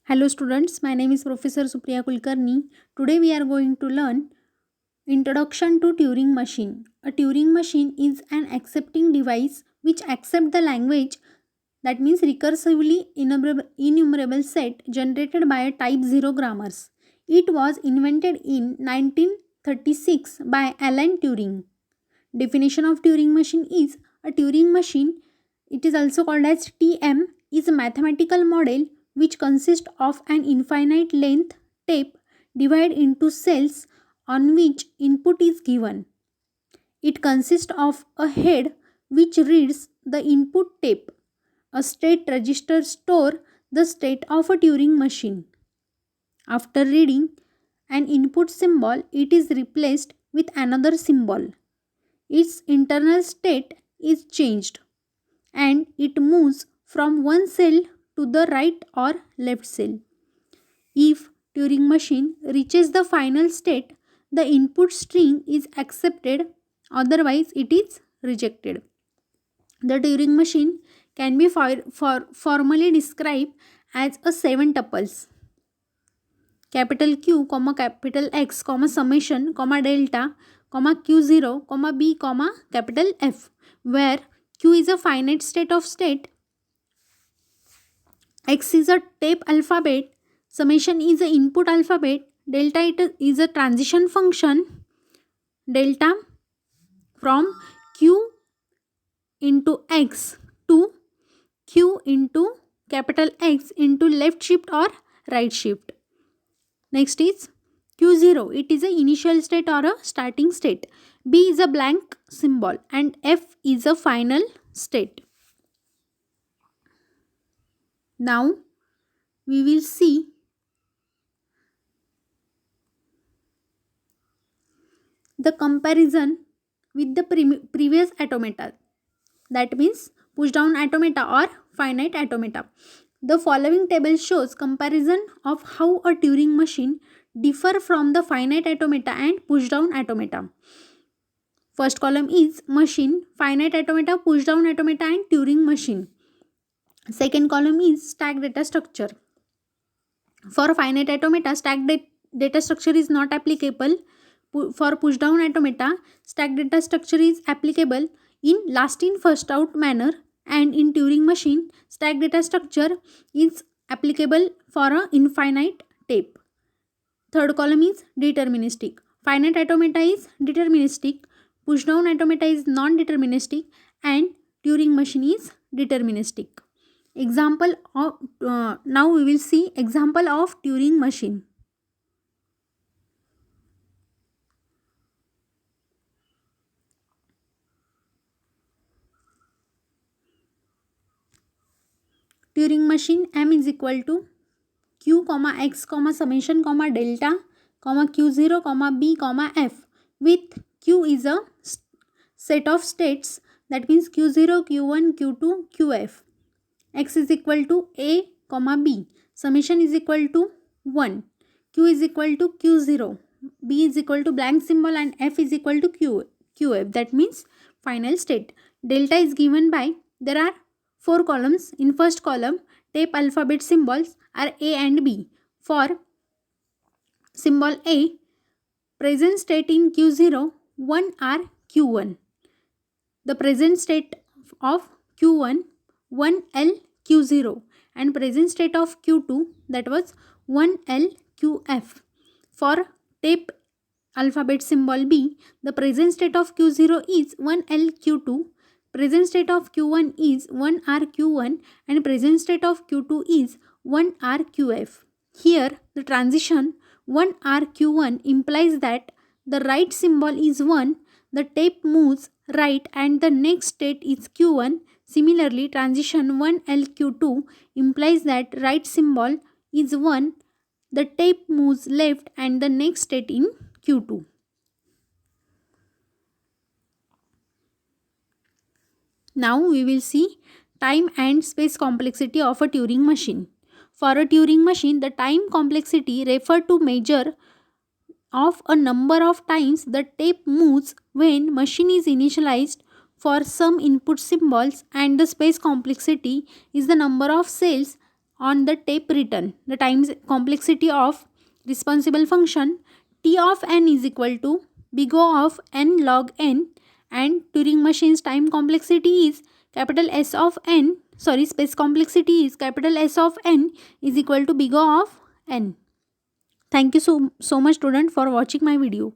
Hello students, my name is Professor Supriya Kulkarni. Today we are going to learn Introduction to Turing Machine. A Turing machine is an accepting device which accepts the language, that means recursively enumerable set generated by a type 0 grammars. It was invented in 1936 by Alan Turing. Definition of Turing machine is: a Turing machine, it is also called as TM, is a mathematical model which consists of an infinite length tape divided into cells on which input is given. It consists of a head which reads the input tape. A state register store the state of a Turing machine. After reading an input symbol, it is replaced with another symbol. Its internal state is changed and it moves from one cell to the right or left cell. If Turing machine reaches the final state, the input string is accepted, otherwise it is rejected. The Turing machine can be formally described as a 7 tuples: capital Q, capital X, summation, delta, Q0, B, capital F, where Q is a finite state of state, X is a tape alphabet, summation is a input alphabet, delta it is a transition function, delta from Q into X to Q into capital X into left shift or right shift. Next is Q0, it is a initial state or a starting state. B is a blank symbol and F is a final state. Now we will see the comparison with the previous automata, that means push down automata or finite automata. The following table shows comparison of how a Turing machine differ from the finite automata and push down automata. First column is machine, finite automata, push down automata and Turing machine. Second column is stack data structure. For finite automata, data structure is not applicable. For push down automata, stack data structure is applicable in last in first out manner, and in Turing machine, stack data structure is applicable for a infinite tape. Third column is deterministic. Finite automata is deterministic, push down automata is non-deterministic, and Turing machine is deterministic. Example of now we will see example of Turing machine. Turing machine M is equal to Q, X, summation, delta, Q0, B, F, with Q is a set of states, that means Q0, Q1, Q2, Qf. X is equal to A, B. Summation is equal to 1. Q is equal to Q0. B is equal to blank symbol and F is equal to QF. That means final state. Delta is given by, there are 4 columns. In first column, tape alphabet symbols are A and B. For symbol A, present state in Q0, 1 are Q1. The present state of Q1, 1L Q0, and present state of Q2, that was 1L QF. For tape alphabet symbol B, the present state of Q0 is 1L Q2, present state of Q1 is 1R Q1, and present state of Q2 is 1R QF. Here the transition 1R Q1 implies that the right symbol is 1, the tape moves right and the next state is Q1. Similarly, transition 1LQ2 implies that right symbol is 1, the tape moves left and the next state in Q2. Now we will see time and space complexity of a Turing machine. For a Turing machine, the time complexity refer to measure of a number of times the tape moves when machine is initialized for some input symbols, and the space complexity is the number of cells on the tape written. The times complexity of responsible function T of n is equal to big O of n log n, and Turing machine's time complexity is capital S of n, space complexity is capital S of n is equal to big O of n. Thank you so much student for watching my video.